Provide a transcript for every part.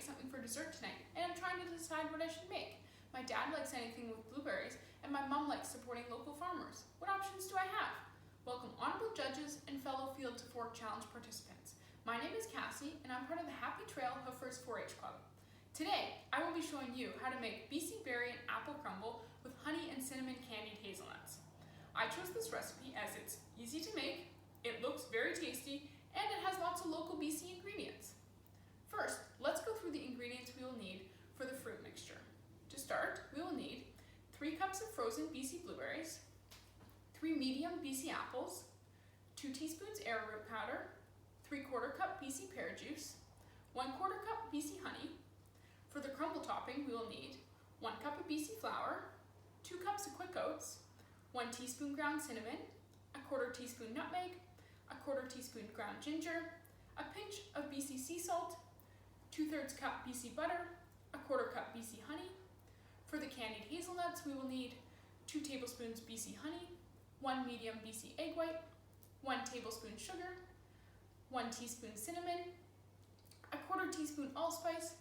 make something for dessert tonight, and I'm trying to decide what I should make. My dad likes anything with blueberries, and my mom likes supporting local farmers. What options do I have? Welcome honorable judges and fellow Field to Fork Challenge participants. My name is Cassie, and I'm part of the Happy Trail Hoofers 4-H Club. Today, I will be showing you how to make BC berry and apple crumble with honey and cinnamon candied hazelnuts. I chose this recipe as it's easy to make, it looks very tasty, and it has lots of local BC ingredients. First, let's go through the ingredients we will need for the fruit mixture. To start, we will need 3 cups of frozen BC blueberries, 3 medium BC apples, 2 teaspoons arrowroot powder, 3/4 cup BC pear juice, 1/4 cup BC honey. For the crumble topping, we will need 1 cup of BC flour, 2 cups of quick oats, 1 teaspoon ground cinnamon, 1/4 teaspoon nutmeg, 1/4 teaspoon ground ginger, a pinch of BC sea salt, 2/3 cup BC butter, 1/4 cup BC honey. For the candied hazelnuts, we will need 2 tablespoons BC honey, 1 medium BC egg white, 1 tablespoon sugar, 1 teaspoon cinnamon, 1/4 teaspoon allspice,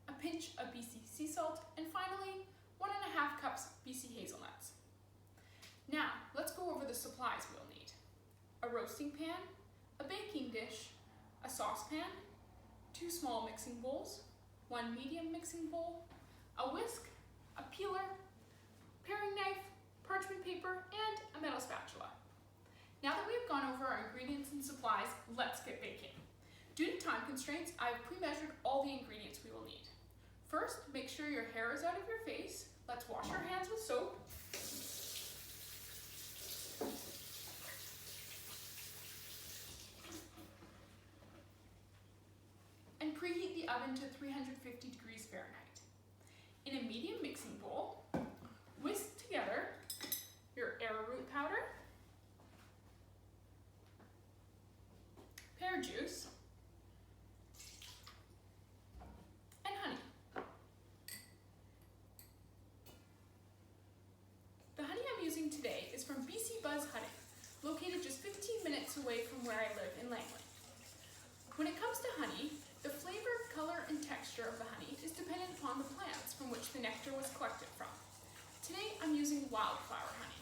a pinch of BC sea salt, and finally 1.5 cups BC hazelnuts. Now, let's go over the supplies we'll need. A roasting pan, a baking dish, a saucepan, 2 small mixing bowls, 1 medium mixing bowl, a whisk, a peeler, paring knife, parchment paper, and a metal spatula. Now that we have gone over our ingredients and supplies, let's get baking. Due to time constraints, I have pre-measured all the ingredients we will need. First, make sure your hair is out of your face. Let's wash our hands with soap. And preheat the oven to 350 degrees Fahrenheit. In a medium mixing bowl, whisk together your arrowroot powder, pear juice, and honey. The honey I'm using today is from BC Buzz Honey, located just 15 minutes away from where I live in Langley. When it comes to honey, the flavor, color, and texture of the honey is dependent upon the plants from which the nectar was collected from. Today, I'm using wildflower honey.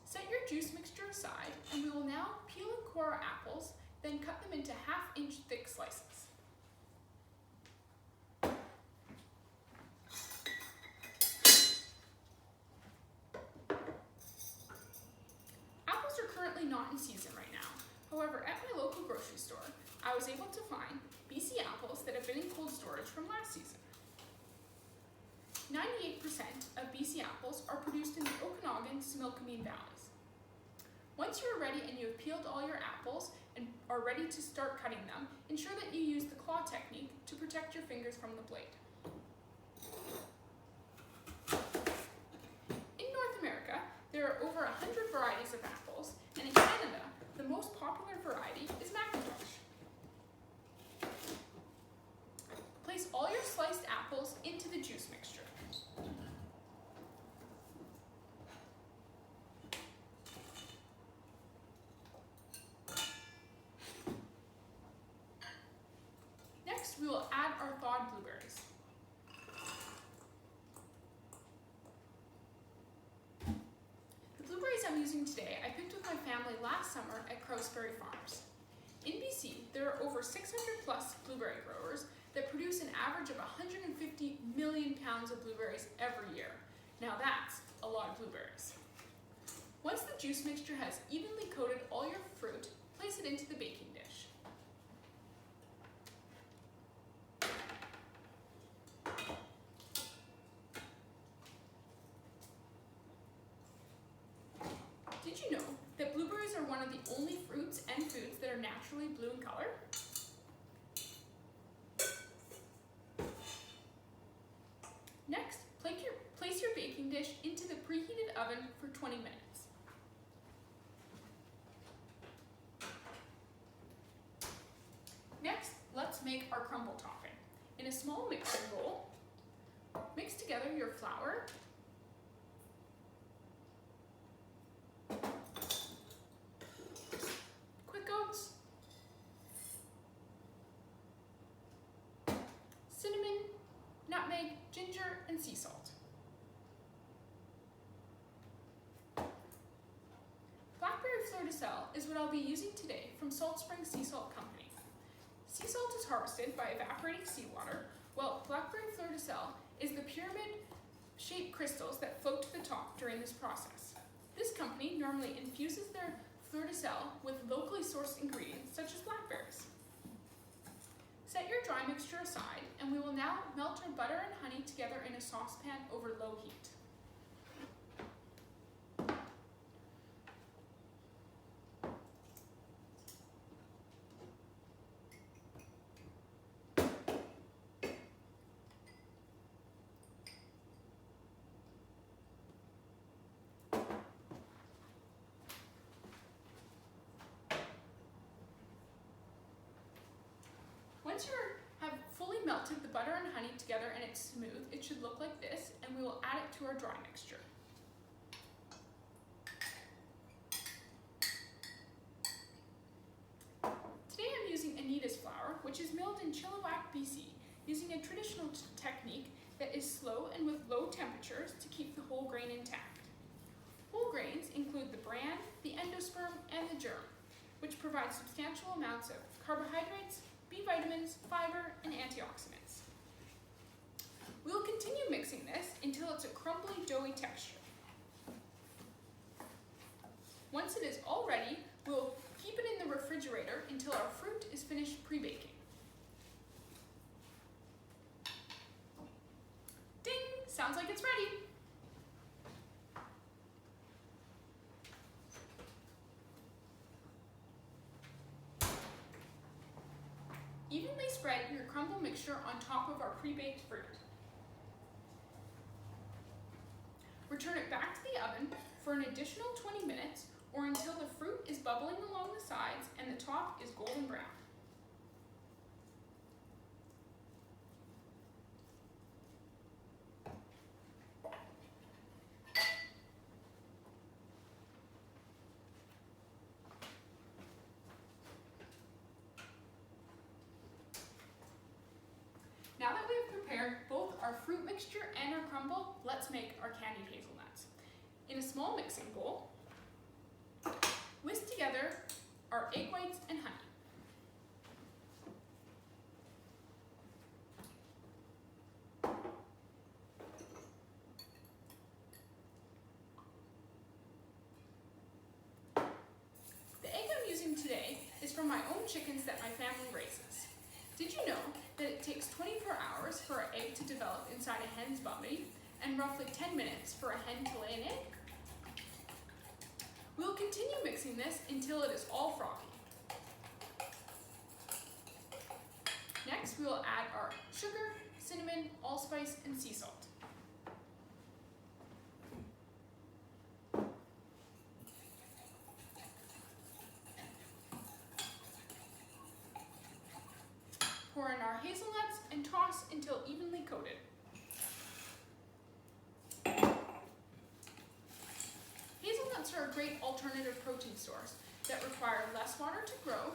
Set your juice mixture aside, and we will now peel and core our apples, then cut them into 1/2-inch thick slices. Apples are currently not in season right now. However, at my local grocery store, I was able to find BC apples that have been in cold storage from last season. 98% of BC apples are produced in the Okanagan-Similkameen valleys. Once you are ready and you have peeled all your apples and are ready to start cutting them, ensure that you use the claw technique to protect your fingers from the blade. In North America, there are over 100 varieties of apples, and in Canada, the most popular variety is Macintosh. Place all your sliced apples into the juice mixture. Next, we will add our thawed blueberries. The blueberries I'm using today, I picked with my family last summer at Crowsferry Farms. In BC, there are over 600 plus blueberry growers that produce an average of 150 million pounds of blueberries every year. Now that's a lot of blueberries. Once the juice mixture has evenly coated all your fruit, place it into the baking dish. Did you know that blueberries are one of the only fruits and foods that are naturally blue in color? Next, place your baking dish into the preheated oven for 20 minutes. Next, let's make our crumble topping. In a small mixing bowl, mix together your flour, quick oats, and sea salt. Blackberry fleur-de-sel is what I'll be using today from Salt Spring Sea Salt Company. Sea salt is harvested by evaporating seawater, while blackberry fleur-de-sel is the pyramid-shaped crystals that float to the top during this process. This company normally infuses their fleur-de-sel with locally sourced ingredients such as blackberries. Set your dry mixture aside, and we will now melt our butter and honey together in a saucepan over low heat. Once you have fully melted the butter and honey together and it's smooth, it should look like this, and we will add it to our dry mixture. Today I'm using Anita's flour, which is milled in Chilliwack, BC, using a traditional technique that is slow and with low temperatures to keep the whole grain intact. Whole grains include the bran, the endosperm, and the germ, which provide substantial amounts of carbohydrates, B vitamins, fiber, and antioxidants. We will continue mixing this until it's a crumbly, doughy texture. Once it is all ready, we'll keep it in the refrigerator until our fruit is finished pre-baking. Ding! Sounds like it's ready. Evenly spread your crumble mixture on top of our pre-baked fruit. Return it back to the oven for an additional 20 minutes or until the fruit is bubbling along the sides and the top is golden brown. Now that we have prepared both our fruit mixture and our crumble, let's make our candied hazelnuts. In a small mixing bowl, whisk together our egg whites and honey. The egg I'm using today is from my own chickens that my family raises. Did you know that it takes 24 hours for an egg to develop inside a hen's body and roughly 10 minutes for a hen to lay an egg? We'll continue mixing this until it is all frothy. Next, we will add our sugar, cinnamon, allspice, and sea salt. Pour in our hazelnuts and toss until evenly coated. Hazelnuts are a great alternative protein source that require less water to grow,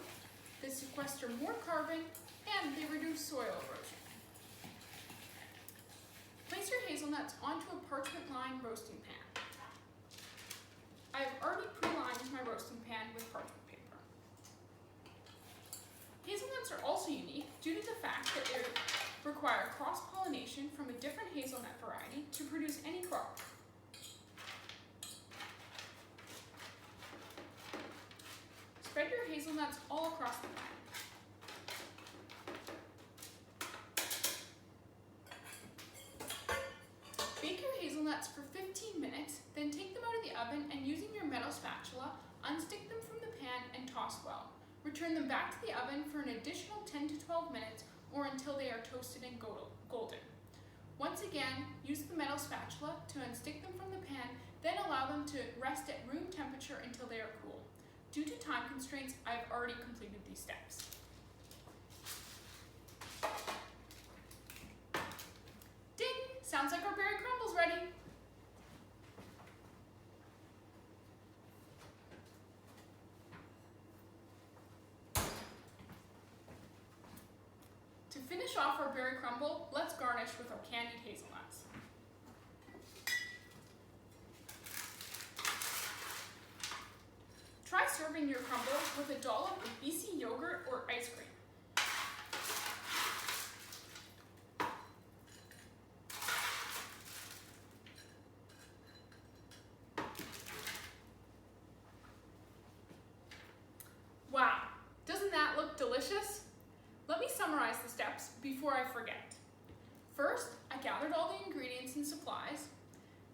they sequester more carbon, and they reduce soil erosion. Place your hazelnuts onto a parchment-lined roasting pan. I have already pre-lined my roasting pan with parchment paper. Hazelnuts are also unique due to the fact that they require cross-pollination from a different hazelnut variety to produce any crop. Spread your hazelnuts all across the pan. Bake your hazelnuts for 15 minutes, then take them out of the oven and using your metal spatula, unstick them from the pan and toss well. Return them back to the oven for an additional 10 to 12 minutes or until they are toasted and golden. Once again, use the metal spatula to unstick them from the pan, then allow them to rest at room temperature until they are cool. Due to time constraints, I've already completed these steps. Ding! Sounds like our berry crumble's ready. To finish off our berry crumble, let's garnish with our candied hazelnuts. serving your crumble with a dollop of BC yogurt or ice cream. Wow, doesn't that look delicious? Let me summarize the steps before I forget. First, I gathered all the ingredients and supplies.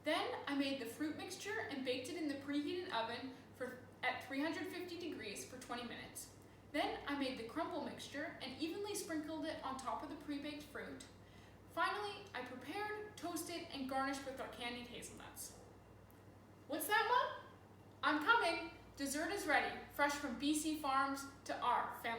Then I made the fruit mixture and baked it in the preheated oven at 350 degrees for 20 minutes. Then I made the crumble mixture and evenly sprinkled it on top of the pre-baked fruit. Finally, I prepared, toasted, and garnished with our candied hazelnuts. What's that, Mom? I'm coming! Dessert is ready, fresh from BC farms to our family.